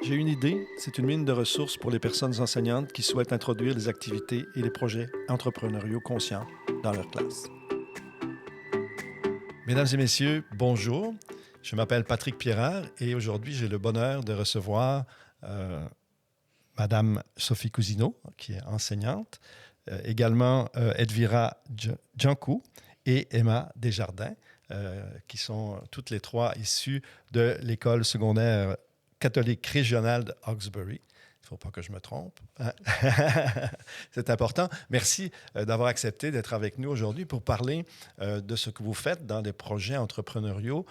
J'ai une idée, c'est une mine de ressources pour les personnes enseignantes qui souhaitent introduire les activités et les projets entrepreneuriaux conscients dans leur classe. Mesdames et messieurs, bonjour. Je m'appelle Patrick Pierrard et aujourd'hui, j'ai le bonheur de recevoir Madame Sophie Cousineau, qui est enseignante, également Edvira Djankou et Emma Desjardins, qui sont toutes les trois issues de l'école secondaire catholique régionale de Hawkesbury. Il ne faut pas que je me trompe. Hein? C'est important. Merci d'avoir accepté d'être avec nous aujourd'hui pour parler de ce que vous faites dans des projets entrepreneuriaux.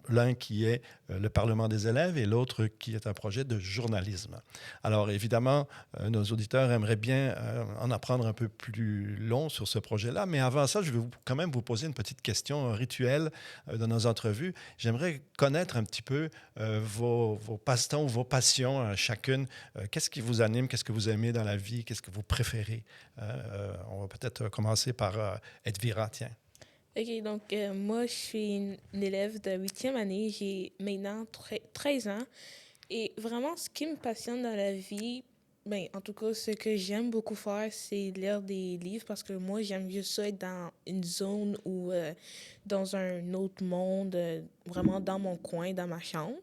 L'un qui est le Parlement des élèves et l'autre qui est un projet de journalisme. Alors évidemment, nos auditeurs aimeraient bien en apprendre un peu plus long sur ce projet-là, mais avant ça, je vais quand même vous poser une petite question rituelle de nos entrevues. J'aimerais connaître un petit peu vos passe-temps ou vos passions chacune. Qu'est-ce qui vous anime? Qu'est-ce que vous aimez dans la vie? Qu'est-ce que vous préférez? On va peut-être commencer par Edvira, tiens. OK, donc moi, je suis une élève de huitième année. J'ai maintenant 13 ans. Et vraiment, ce qui me passionne dans la vie, ben, en tout cas, ce que j'aime beaucoup faire, c'est lire des livres parce que moi, j'aime juste ça être dans une zone ou dans un autre monde, vraiment dans mon coin, dans ma chambre.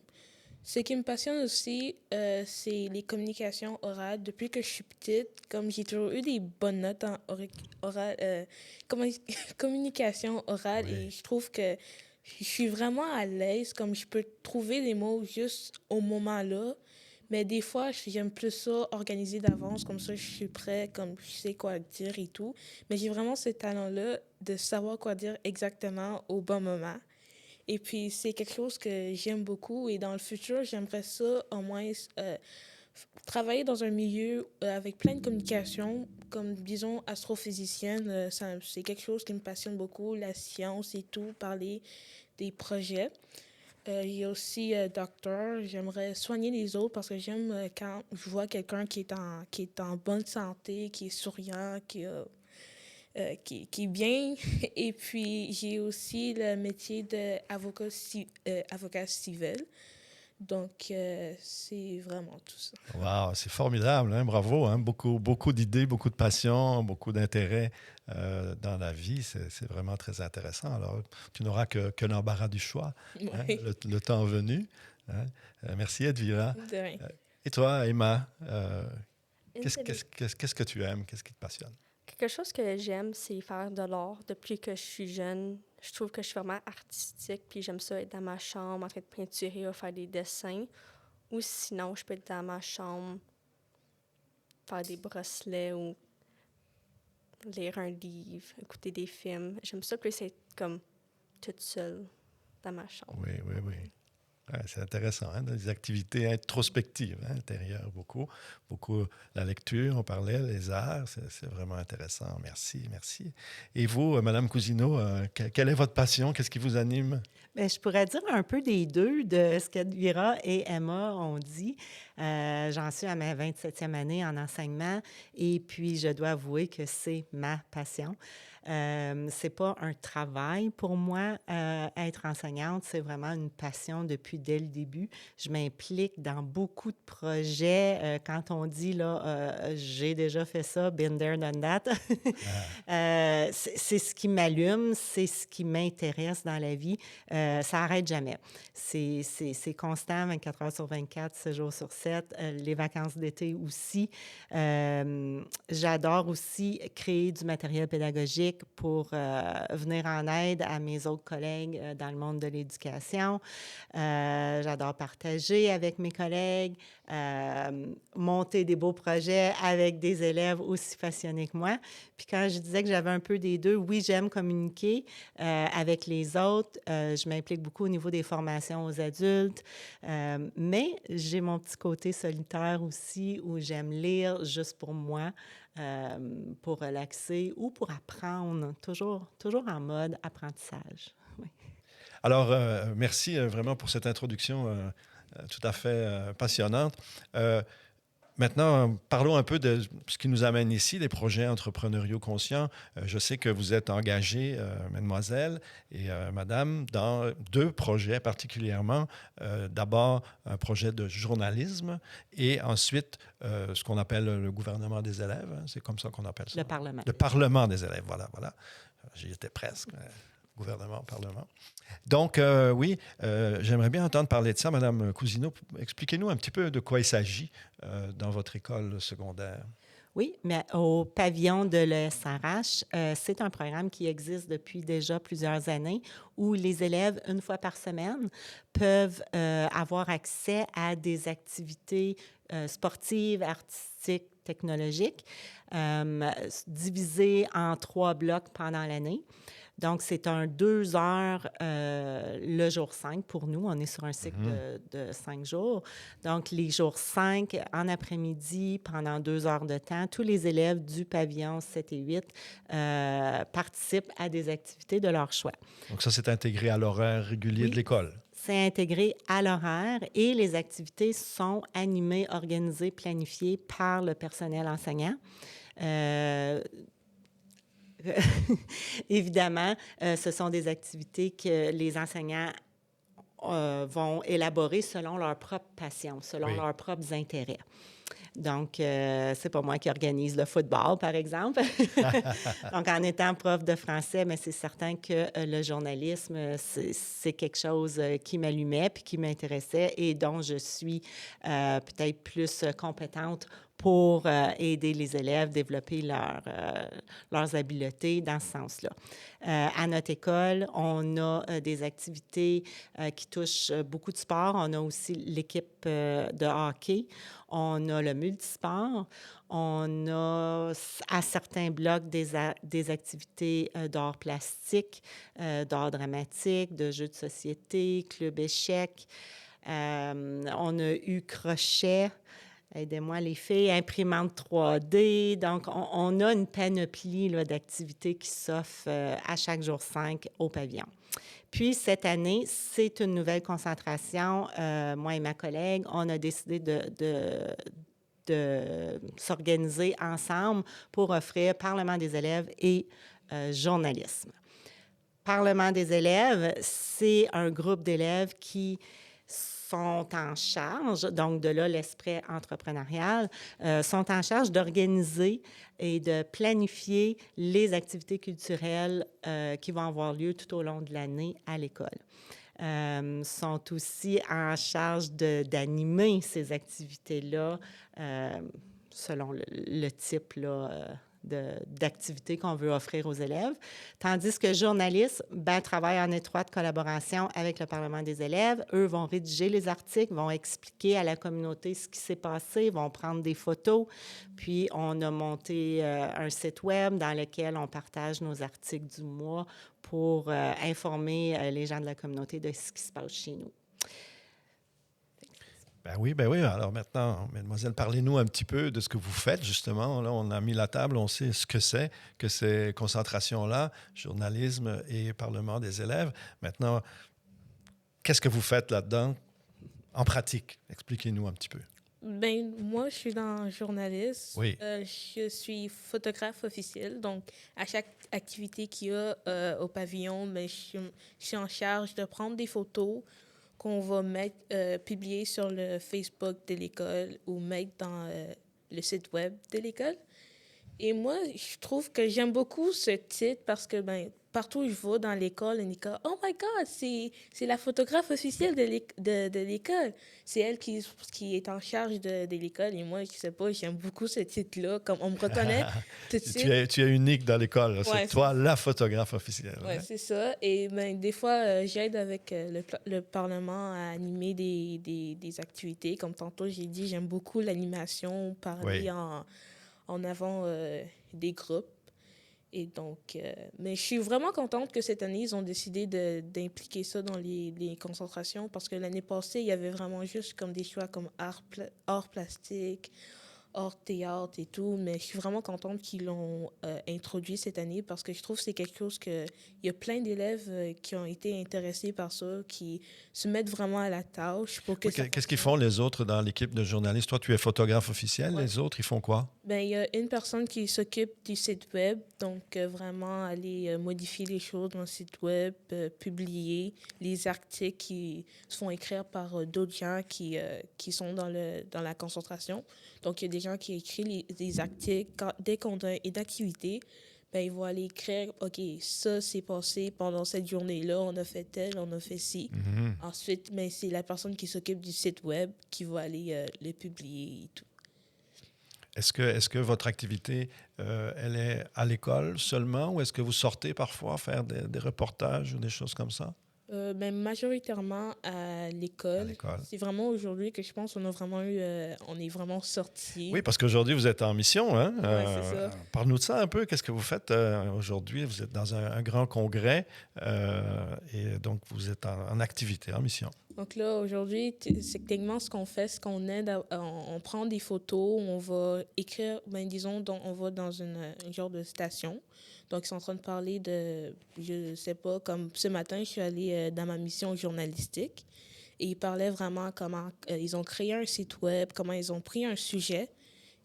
Ce qui me passionne aussi, c'est les communications orales. Depuis que je suis petite, comme j'ai toujours eu des bonnes notes en communication orale, et Oui. je trouve que je suis vraiment à l'aise, comme je peux trouver les mots juste au moment là. Mais des fois, j'aime plus ça organiser d'avance, comme ça je suis prêt, comme je sais quoi dire et tout. Mais j'ai vraiment ce talent-là de savoir quoi dire exactement au bon moment. Et puis, c'est quelque chose que j'aime beaucoup. Et dans le futur, j'aimerais ça, au moins, travailler dans un milieu avec plein de communications, comme, disons, astrophysicienne. C'est quelque chose qui me passionne beaucoup, la science et tout, parler des projets. Il y a aussi docteur. J'aimerais soigner les autres parce que j'aime quand je vois quelqu'un qui est en bonne santé, qui est souriant, qui est bien. Et puis, j'ai aussi le métier d'avocat avocat civil. Donc, c'est vraiment tout ça. Wow, c'est formidable, hein? Bravo, hein? Beaucoup d'idées, beaucoup de passion, beaucoup d'intérêt dans la vie. C'est vraiment très intéressant. Alors, tu n'auras que l'embarras du choix, hein? Oui, Le temps venu. Hein? Merci, Edvira. de rien. Et toi, Emma, Une de mes- qu'est-ce que tu aimes? Qu'est-ce qui te passionne? Quelque chose que j'aime, c'est faire de l'art. Depuis que je suis jeune, je trouve que je suis vraiment artistique, puis j'aime ça être dans ma chambre en train de peinturer ou faire des dessins. Ou sinon, je peux être dans ma chambre, faire des bracelets ou lire un livre, écouter des films. J'aime ça plus être comme toute seule dans ma chambre. Oui, oui, oui. Ouais, c'est intéressant, hein? Des activités introspectives, hein, intérieures, beaucoup la lecture, on parlait, les arts, c'est vraiment intéressant. Merci, merci. Et vous, Madame Cousineau, quelle est votre passion? Qu'est-ce qui vous anime? Bien, je pourrais dire un peu des deux de ce qu'Edvira et Emma ont dit. J'en suis à ma 27e année en enseignement et puis je dois avouer que c'est ma passion. C'est pas un travail pour moi, être enseignante, c'est vraiment une passion depuis dès le début. Je m'implique dans beaucoup de projets. Quand on dit, là, j'ai déjà fait ça, been there, done that. C'est ce qui m'allume, c'est ce qui m'intéresse dans la vie. Ça n'arrête jamais. C'est constant, 24 heures sur 24, 7 jours sur 7. Les vacances d'été aussi. J'adore aussi créer du matériel pédagogique pour venir en aide à mes autres collègues dans le monde de l'éducation. J'adore partager avec mes collègues, monter des beaux projets avec des élèves aussi passionnés que moi. Puis quand je disais que j'avais un peu des deux, oui, j'aime communiquer avec les autres. Je m'implique beaucoup au niveau des formations aux adultes. Mais j'ai mon petit côté solitaire aussi où j'aime lire juste pour moi, pour relaxer ou pour apprendre, toujours en mode apprentissage. Oui. Alors, merci vraiment pour cette introduction tout à fait passionnante. Maintenant, parlons un peu de ce qui nous amène ici, les projets entrepreneuriaux conscients. Je sais que vous êtes engagée, mademoiselle et madame, dans 2 projets particulièrement. D'abord, un projet de journalisme et ensuite, ce qu'on appelle le gouvernement des élèves. Hein, c'est comme ça qu'on appelle ça. Le Parlement. Le Parlement des élèves, voilà. J'y étais presque. Gouvernement, Parlement. Donc, oui, j'aimerais bien entendre parler de ça, Madame Cousineau. Expliquez-nous un petit peu de quoi il s'agit dans votre école secondaire. Oui, mais au pavillon de l'ESRH, c'est un programme qui existe depuis déjà plusieurs années où les élèves, 1 fois par semaine, peuvent avoir accès à des activités sportives, artistiques, technologiques, divisées en 3 blocs pendant l'année. Donc, c'est un 2 heures le jour 5 pour nous. On est sur un cycle de 5 jours. Donc, les jours 5, en après-midi, pendant 2 heures de temps, tous les élèves du pavillon 7 et 8 participent à des activités de leur choix. Donc, ça, c'est intégré à l'horaire régulier de l'école. C'est intégré à l'horaire et les activités sont animées, organisées, planifiées par le personnel enseignant. Évidemment, ce sont des activités que les enseignants vont élaborer selon leur propre passion, selon leurs propres intérêts. Donc, c'est pas moi qui organise le football, par exemple. Donc, en étant prof de français, mais c'est certain que le journalisme, c'est quelque chose qui m'allumait puis qui m'intéressait et dont je suis peut-être plus compétente pour aider les élèves à développer leurs habiletés dans ce sens-là. À notre école, on a des activités qui touchent beaucoup de sports. On a aussi l'équipe de hockey. On a le multisport. On a à certains blocs des activités d'art plastique, d'art dramatique, de jeux de société, club échecs. On a eu crochet. Aidez-moi les filles, imprimante 3D. Donc, on a une panoplie là, d'activités qui s'offrent à chaque jour 5 au pavillon. Puis, cette année, c'est une nouvelle concentration. Moi et ma collègue, on a décidé de s'organiser ensemble pour offrir Parlement des élèves et journalisme. Parlement des élèves, c'est un groupe d'élèves qui sont en charge, donc de là l'esprit entrepreneurial, sont en charge d'organiser et de planifier les activités culturelles qui vont avoir lieu tout au long de l'année à l'école. Sont aussi en charge d'animer ces activités-là selon le type là, d'activités qu'on veut offrir aux élèves. Tandis que journalistes travaillent en étroite collaboration avec le Parlement des élèves. Eux vont rédiger les articles, vont expliquer à la communauté ce qui s'est passé, vont prendre des photos. Puis, on a monté un site web dans lequel on partage nos articles du mois pour informer les gens de la communauté de ce qui se passe chez nous. Ben oui. Alors maintenant, mademoiselle, parlez-nous un petit peu de ce que vous faites, justement. Là, on a mis la table, on sait ce que ces concentrations-là, journalisme et Parlement des élèves. Maintenant, qu'est-ce que vous faites là-dedans en pratique? Expliquez-nous un petit peu. Ben, moi, je suis dans le journalisme. Oui. Je suis photographe officiel. Donc, à chaque activité qu'il y a au pavillon, ben, je suis en charge de prendre des photos qu'on va publier sur le Facebook de l'école ou mettre dans le site web de l'école. Et moi, je trouve que j'aime beaucoup ce titre parce que partout où je vais dans l'école, on dit « Oh my God, c'est la photographe officielle de l'école. » C'est elle qui est en charge de l'école. Et moi, je sais pas, j'aime beaucoup ce titre-là. Comme on me reconnaît tout de suite. Tu es unique dans l'école. Ouais, c'est toi la photographe officielle. Oui, c'est ça. Et des fois, j'aide avec le Parlement à animer des activités. Comme tantôt, j'ai dit, j'aime beaucoup l'animation, parler en avant des groupes. Et donc, mais je suis vraiment contente que cette année, ils ont décidé d'impliquer ça dans les concentrations parce que l'année passée, il y avait vraiment juste comme des choix comme art plastique, hors théâtre et tout, mais je suis vraiment contente qu'ils l'ont introduit cette année parce que je trouve que c'est quelque chose que il y a plein d'élèves qui ont été intéressés par ça, qui se mettent vraiment à la tâche pour que Oui, ça qu'est-ce qu'ils fonctionne. font les autres dans l'équipe de journalistes? Toi, tu es photographe officiel. Ouais. Les autres, ils font quoi? Ben, il y a une personne qui s'occupe du site web, donc vraiment aller modifier les choses dans le site web, publier les articles qui se font écrire par d'autres gens qui sont dans la concentration. Donc, il y a des gens qui écrivent des articles. Dès qu'on a une activité, ben, ils vont aller écrire, OK, ça s'est passé pendant cette journée-là, on a fait tel, on a fait ci. Mhm. Ensuite, ben, c'est la personne qui s'occupe du site web qui va aller le publier et tout. Est-ce que votre activité, elle est à l'école seulement ou est-ce que vous sortez parfois faire des reportages ou des choses comme ça? Ben, majoritairement à À l'école. l'école. C'est vraiment aujourd'hui que je pense qu'on a vraiment eu, on est vraiment sortis. Oui, parce qu'aujourd'hui, vous êtes en mission. Hein? Ouais, c'est ça. Parle-nous de ça un peu. Qu'est-ce que vous faites aujourd'hui? Vous êtes dans un grand congrès et donc vous êtes en activité, en mission. Donc là, aujourd'hui, c'est techniquement ce qu'on fait, ce qu'on aide, on prend des photos, on va écrire, ben, disons, on va dans une genre de station. Donc, ils sont en train de parler de, je sais pas, comme ce matin, je suis allée dans ma mission journalistique et ils parlaient vraiment comment ils ont créé un site web, comment ils ont pris un sujet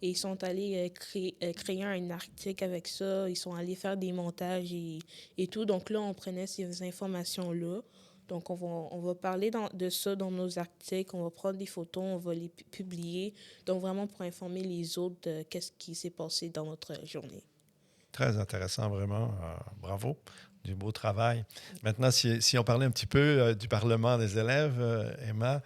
et ils sont allés créer un article avec ça, ils sont allés faire des montages et tout. Donc là, on prenait ces informations-là. Donc, on va parler de ça dans nos articles, on va prendre des photos, on va les publier. Donc, vraiment pour informer les autres de qu'est-ce qui s'est passé dans notre journée. Très intéressant, vraiment. Bravo. Du beau travail. Maintenant, si on parlait un petit peu du Parlement des élèves, Emma,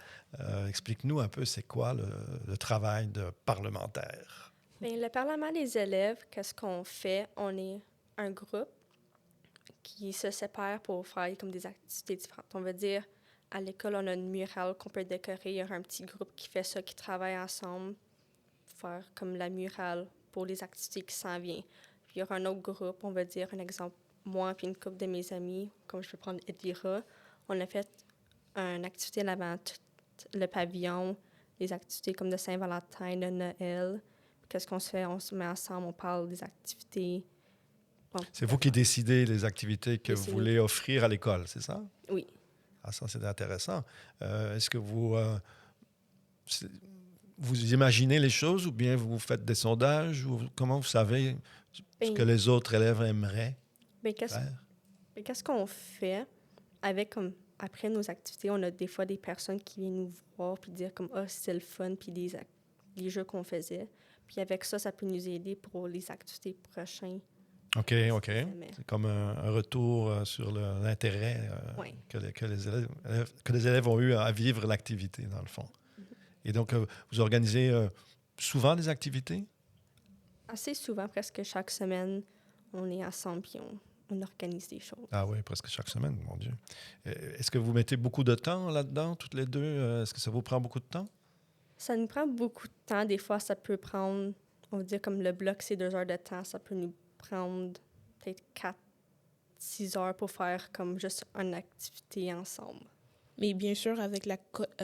explique-nous un peu c'est quoi le travail de parlementaire. Bien, le Parlement des élèves, qu'est-ce qu'on fait? On est un groupe qui se sépare pour faire comme des activités différentes. On va dire, à l'école, on a une murale qu'on peut décorer. Il y aura un petit groupe qui fait ça, qui travaille ensemble pour faire comme la murale pour les activités qui s'en viennent. Puis il y aura un autre groupe, on va dire, un exemple, moi puis une couple de mes amis, comme je peux prendre Edvira, on a fait une activité en avant tout le pavillon, les activités comme de Saint-Valentin, de Noël. Puis qu'est-ce qu'on se fait? On se met ensemble, on parle des activités. Bon, C'est vous qui décidez les activités que Et vous c'est voulez offrir à l'école, c'est ça? Oui. Ah, ça, c'est intéressant. Est-ce que vous imaginez les choses ou bien vous faites des sondages ou comment vous savez ce que les autres élèves aimeraient Ben, qu'est-ce faire? Mais qu'est-ce qu'on fait avec, comme, après nos activités, on a des fois des personnes qui viennent nous voir puis dire comme, ah, c'est le fun, puis les jeux qu'on faisait. Puis avec ça, ça peut nous aider pour les activités prochaines. OK. Mais, C'est comme un retour sur l'intérêt ouais. que les élèves ont eu à vivre l'activité, dans le fond. Et donc, vous organisez souvent des activités? Assez souvent, presque chaque semaine, on est ensemble puis on organise des choses. Ah oui, presque chaque semaine, mon Dieu. Est-ce que vous mettez beaucoup de temps là-dedans, toutes les deux? Est-ce que ça vous prend beaucoup de temps? Ça nous prend beaucoup de temps. Des fois, ça peut prendre, on va dire comme le bloc, c'est 2 heures de temps. Ça peut nous prendre peut-être 4-6 heures pour faire comme juste une activité ensemble. Mais bien sûr, avec la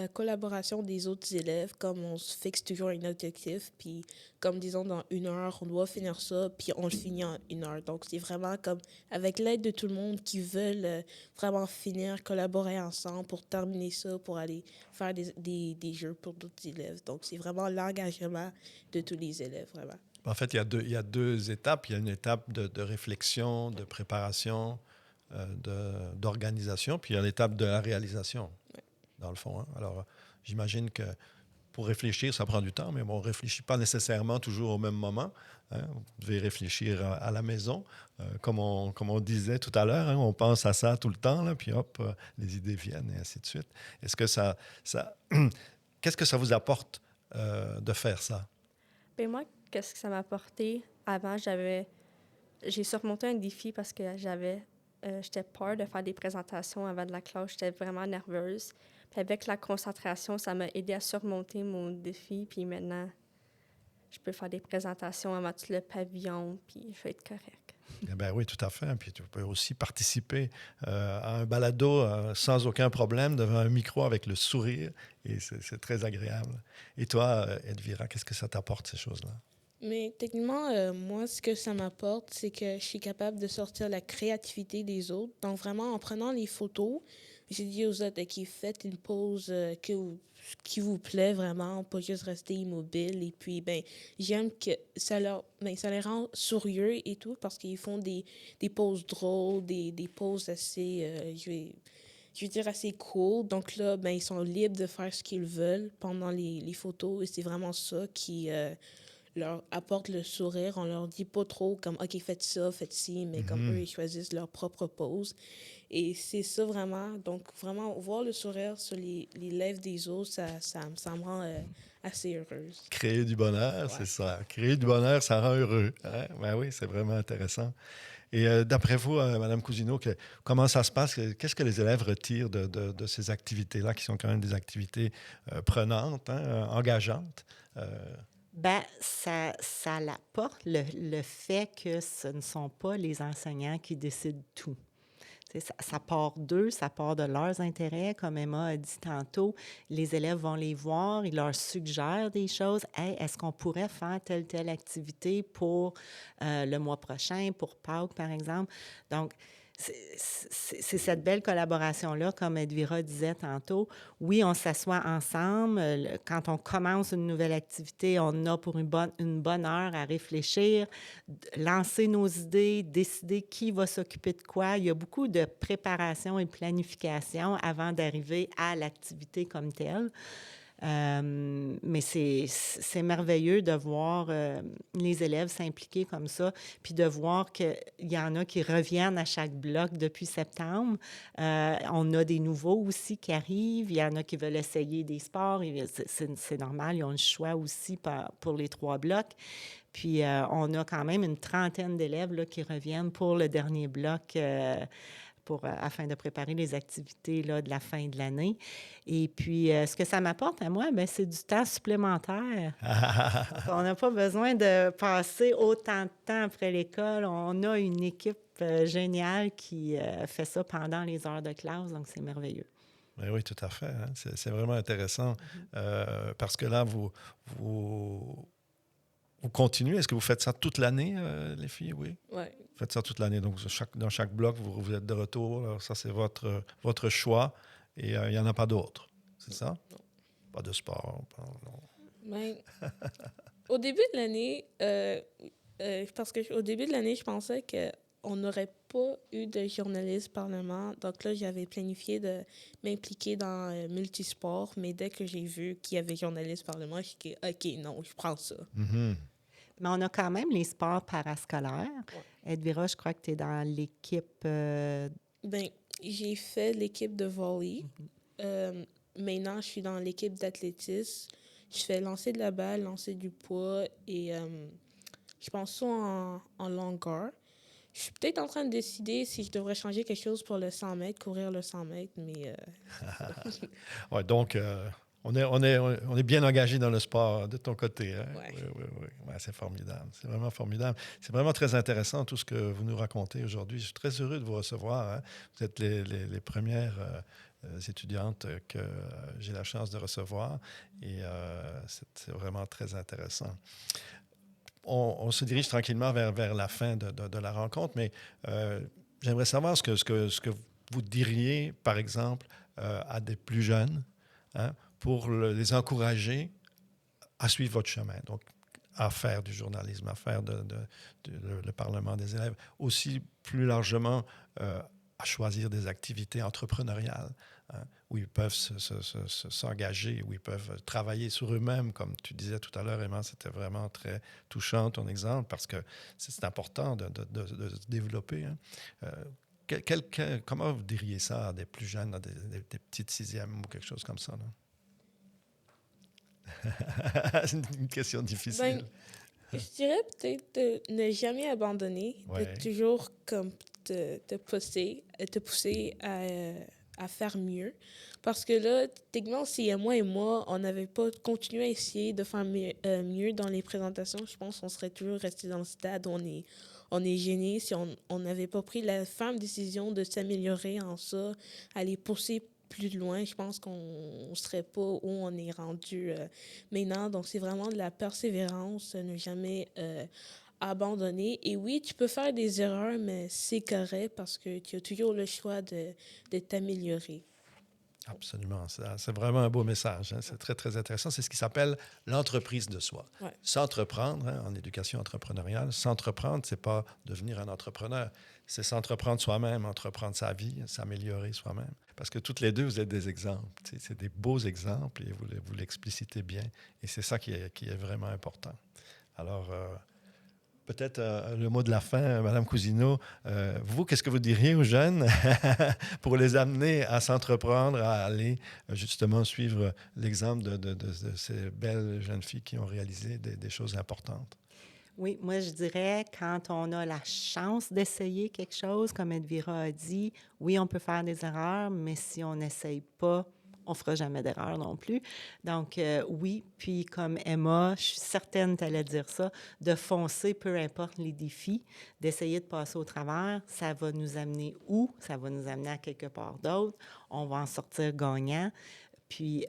collaboration des autres élèves, comme on se fixe toujours un objectif, puis comme disons dans 1 heure, on doit finir ça, puis on le finit en 1 heure. Donc c'est vraiment comme avec l'aide de tout le monde qui veulent vraiment finir, collaborer ensemble pour terminer ça, pour aller faire des jeux pour d'autres élèves. Donc c'est vraiment l'engagement de tous les élèves, vraiment. En fait, il y a deux étapes. Il y a une étape de réflexion, de préparation, d'organisation, puis il y a l'étape de la réalisation, dans le fond. Hein. Alors, j'imagine que pour réfléchir, ça prend du temps, mais bon, on ne réfléchit pas nécessairement toujours au même moment. Hein. Vous devez réfléchir à la maison. Comme on disait tout à l'heure, hein, on pense à ça tout le temps, là, puis hop, les idées viennent et ainsi de suite. Est-ce que qu'est-ce que ça vous apporte de faire ça? Bien, moi, qu'est-ce que ça m'a apporté? Avant, j'ai surmonté un défi parce que j'étais peur de faire des présentations avant de la classe. J'étais vraiment nerveuse. Puis avec la concentration, ça m'a aidé à surmonter mon défi. Puis maintenant, je peux faire des présentations avant tout le pavillon, puis je vais être correcte. Eh ben oui, tout à fait. Puis tu peux aussi participer à un balado sans aucun problème devant un micro avec le sourire. Et c'est très agréable. Et toi, Elvira, qu'est-ce que ça t'apporte, ces choses-là? Mais techniquement, moi, ce que ça m'apporte, c'est que je suis capable de sortir la créativité des autres. Donc, vraiment, en prenant les photos, j'ai dit aux autres, OK, faites une pose qui vous plaît vraiment, pas juste rester immobile. Et puis, ben, j'aime que ça les rend sourieux et tout, parce qu'ils font des poses drôles, des poses assez, je vais dire, assez cool. Donc là, ben, ils sont libres de faire ce qu'ils veulent pendant les photos. Et c'est vraiment ça qui leur apporte le sourire. On leur dit pas trop comme, OK, faites ça, faites ci, mais comme eux, ils choisissent leur propre pose. Et c'est ça vraiment. Donc, vraiment, voir le sourire sur les lèvres des autres, ça me rend assez heureuse. Créer du bonheur, Ouais. c'est ça. Créer du bonheur, ça rend heureux. Hein? Ben oui, c'est vraiment intéressant. Et d'après vous, Madame Cousineau, comment ça se passe? Qu'est-ce que les élèves retirent de ces activités-là, qui sont quand même des activités prenantes, hein, engageantes? Ben, ça l'apporte le fait que ce ne sont pas les enseignants qui décident tout. Tu sais, ça part d'eux, ça part de leurs intérêts. Comme Emma a dit tantôt, les élèves vont les voir, ils leur suggèrent des choses. Hey, est-ce qu'on pourrait faire telle activité pour le mois prochain, pour Pâques, par exemple? Donc, c'est cette belle collaboration-là, comme Edvira disait tantôt. Oui, on s'assoit ensemble. Quand on commence une nouvelle activité, on a pour une bonne heure à réfléchir, lancer nos idées, décider qui va s'occuper de quoi. Il y a beaucoup de préparation et planification avant d'arriver à l'activité comme telle. Mais c'est merveilleux de voir les élèves s'impliquer comme ça, puis de voir qu'il y en a qui reviennent à chaque bloc depuis septembre. On a des nouveaux aussi qui arrivent. Il y en a qui veulent essayer des sports. C'est normal, ils ont le choix aussi pour les 3 blocs. Puis on a quand même une trentaine d'élèves là, qui reviennent pour le dernier bloc afin de préparer les activités là, de la fin de l'année. Et puis, ce que ça m'apporte à moi, bien, c'est du temps supplémentaire. On n'a pas besoin de passer autant de temps après l'école. On a une équipe géniale qui fait ça pendant les heures de classe, donc c'est merveilleux. Ben oui, tout à fait. Hein. C'est vraiment intéressant parce que là, vous continuez. Est-ce que vous faites ça toute l'année, les filles? Oui. Oui. Vous faites ça toute l'année. Donc, dans chaque bloc, vous êtes de retour. Alors, ça, c'est votre choix. Et il n'y en a pas d'autres. C'est ça? Non. Pas de sport. Non. Ben, au début de l'année, parce qu'au début de l'année, je pensais qu'on n'aurait pas eu de journaliste parlement. Donc là, j'avais planifié de m'impliquer dans multisport. Mais dès que j'ai vu qu'il y avait journaliste parlement, je suis dit, OK, non, je prends ça. Mm-hmm. Mais on a quand même les sports parascolaires. Ouais. Edvira, je crois que tu es dans l'équipe... Ben, j'ai fait l'équipe de volley. Maintenant, je suis dans l'équipe d'athlétisme. Je fais lancer de la balle, lancer du poids et je pense ça en longueur. Je suis peut-être en train de décider si je devrais changer quelque chose pour le 100 mètres, courir le 100 mètres, mais... Ouais, donc, on est bien engagé dans le sport de ton côté. Hein? Ouais. Oui. Ouais, c'est formidable. C'est vraiment formidable. C'est vraiment très intéressant tout ce que vous nous racontez aujourd'hui. Je suis très heureux de vous recevoir. Hein? Vous êtes les premières étudiantes que j'ai la chance de recevoir et c'est vraiment très intéressant. On se dirige tranquillement vers la fin de la rencontre, mais j'aimerais savoir ce que vous diriez, par exemple, à des plus jeunes, hein, pour les encourager à suivre votre chemin, donc à faire du journalisme, à faire le Parlement des élèves, aussi plus largement à choisir des activités entrepreneuriales, hein, où ils peuvent s'engager, où ils peuvent travailler sur eux-mêmes, comme tu disais tout à l'heure, Emma, c'était vraiment très touchant ton exemple, parce que c'est important de se développer. Hein. Comment vous diriez ça à des plus jeunes, à des petites sixièmes ou quelque chose comme ça? C'est une question difficile. Ben, je dirais peut-être de ne jamais abandonner, de toujours comme te pousser à faire mieux. Parce que là, techniquement, si moi et moi, on n'avait pas continué à essayer de faire mieux dans les présentations, je pense qu'on serait toujours resté dans le stade où on est gêné si on n'avait pas pris la ferme décision de s'améliorer en ça, aller pousser plus loin, je pense qu'on ne serait pas où on est rendu maintenant. Donc, c'est vraiment de la persévérance, ne jamais abandonner. Et oui, tu peux faire des erreurs, mais c'est correct parce que tu as toujours le choix de t'améliorer. Absolument. C'est vraiment un beau message. Hein. C'est très, très intéressant. C'est ce qui s'appelle l'entreprise de soi. Ouais. S'entreprendre, hein, en éducation entrepreneuriale, s'entreprendre, c'est pas devenir un entrepreneur. C'est s'entreprendre soi-même, entreprendre sa vie, s'améliorer soi-même. Parce que toutes les deux, vous êtes des exemples. C'est des beaux exemples et vous l'explicitez bien. Et c'est ça qui est vraiment important. Alors, peut-être le mot de la fin, Mme Cousineau. Vous, qu'est-ce que vous diriez aux jeunes pour les amener à s'entreprendre, à aller justement suivre l'exemple de ces belles jeunes filles qui ont réalisé des choses importantes? Oui, moi, je dirais, quand on a la chance d'essayer quelque chose, comme Edvira a dit, oui, on peut faire des erreurs, mais si on n'essaye pas, on ne fera jamais d'erreur non plus. Donc, oui, puis comme Emma, je suis certaine que tu allais dire ça, de foncer, peu importe les défis, d'essayer de passer au travers, ça va nous amener où? Ça va nous amener à quelque part d'autre. On va en sortir gagnant. Puis,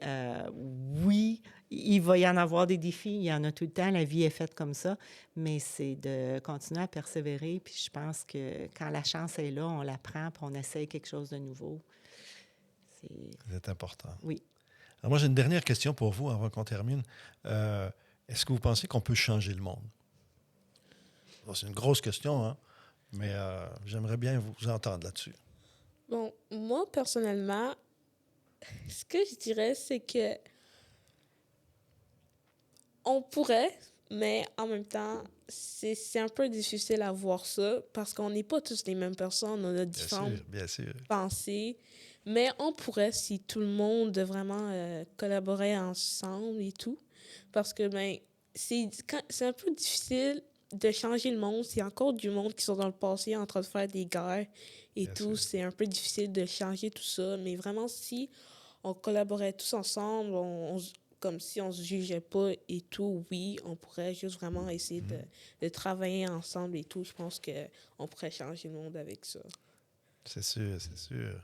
oui, il va y en avoir des défis, il y en a tout le temps, la vie est faite comme ça, mais c'est de continuer à persévérer. Puis, je pense que quand la chance est là, on la prend, puis on essaye quelque chose de nouveau. C'est important. Oui. Alors moi, j'ai une dernière question pour vous avant qu'on termine. Est-ce que vous pensez qu'on peut changer le monde? Bon, c'est une grosse question, hein? Mais j'aimerais bien vous entendre là-dessus. Bon, moi, personnellement, ce que je dirais, c'est que on pourrait, mais en même temps, c'est un peu difficile à voir ça parce qu'on n'est pas tous les mêmes personnes, on a différentes bien sûr. pensées. Mais on pourrait, si tout le monde vraiment collaborait ensemble et tout, parce que ben, c'est un peu difficile de changer le monde. C'est encore du monde qui sont dans le passé en train de faire des guerres et Bien tout. sûr. C'est un peu difficile de changer tout ça. Mais vraiment, si on collaborait tous ensemble, comme si on se jugeait pas et tout, oui, on pourrait juste vraiment essayer de travailler ensemble et tout. Je pense qu'on pourrait changer le monde avec ça. C'est sûr, c'est sûr.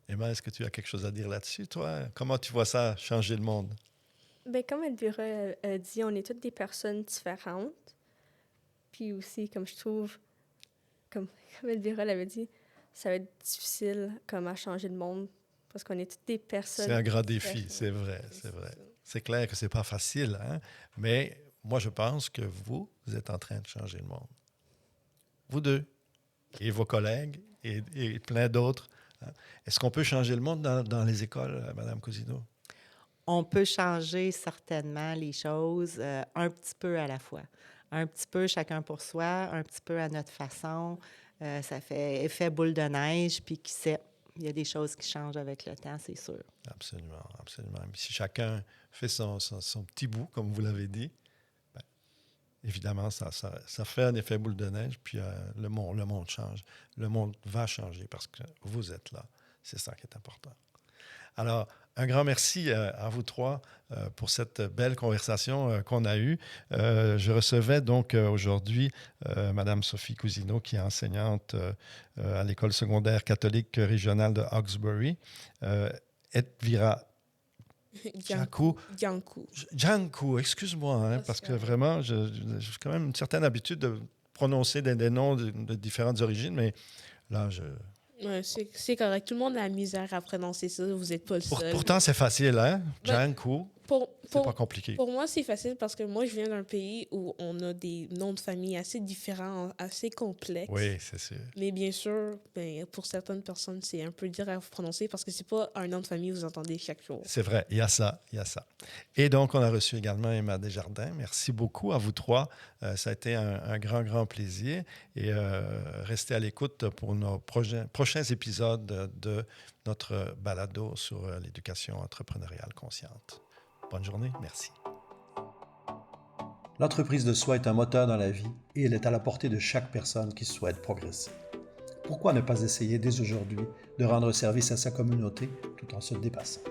Emma, est-ce que tu as quelque chose à dire là-dessus, toi? Comment tu vois ça, changer le monde? Bien, comme Elvira a dit, on est toutes des personnes différentes. Puis aussi, comme je trouve, comme Elvira l'avait dit, ça va être difficile comme à changer le monde parce qu'on est toutes des personnes. C'est un grand défi, différentes. c'est vrai, c'est vrai. C'est clair que c'est pas facile, hein? Mais moi, je pense que vous êtes en train de changer le monde. Vous deux, et vos collègues, et plein d'autres. Hein? Est-ce qu'on peut changer le monde dans les écoles, Mme Cousineau? On peut changer certainement les choses un petit peu à la fois. Un petit peu chacun pour soi, un petit peu à notre façon. Ça fait effet boule de neige, puis qui sait, il y a des choses qui changent avec le temps, c'est sûr. Absolument, absolument. Si chacun fait son petit bout, comme vous l'avez dit, ben, évidemment, ça fait un effet boule de neige, puis le monde change. Le monde va changer parce que vous êtes là. C'est ça qui est important. Alors, un grand merci à vous trois pour cette belle conversation qu'on a eue. Je recevais donc aujourd'hui Mme Sophie Cousineau, qui est enseignante à l'École secondaire catholique régionale de Hawkesbury. Edvira Janku, excuse-moi, hein, parce que vraiment, j'ai quand même une certaine habitude de prononcer des noms de différentes origines, mais là, Ouais, c'est correct. Tout le monde a la misère à prononcer ça. Vous n'êtes pas le seul. Pourtant, c'est facile, hein? Janku, c'est pas compliqué. Pour moi, c'est facile parce que moi, je viens d'un pays où on a des noms de famille assez différents, assez complexes. Oui, c'est sûr. Mais bien sûr, ben, pour certaines personnes, c'est un peu dur à prononcer parce que c'est pas un nom de famille que vous entendez chaque jour. C'est vrai, il y a ça, il y a ça. Et donc, on a reçu également Emma Desjardins. Merci beaucoup à vous trois. Ça a été un grand, grand plaisir. Et restez à l'écoute pour nos prochains épisodes de notre balado sur l'éducation entrepreneuriale consciente. Bonne journée, merci. L'entreprise de soi est un moteur dans la vie et elle est à la portée de chaque personne qui souhaite progresser. Pourquoi ne pas essayer dès aujourd'hui de rendre service à sa communauté tout en se dépassant?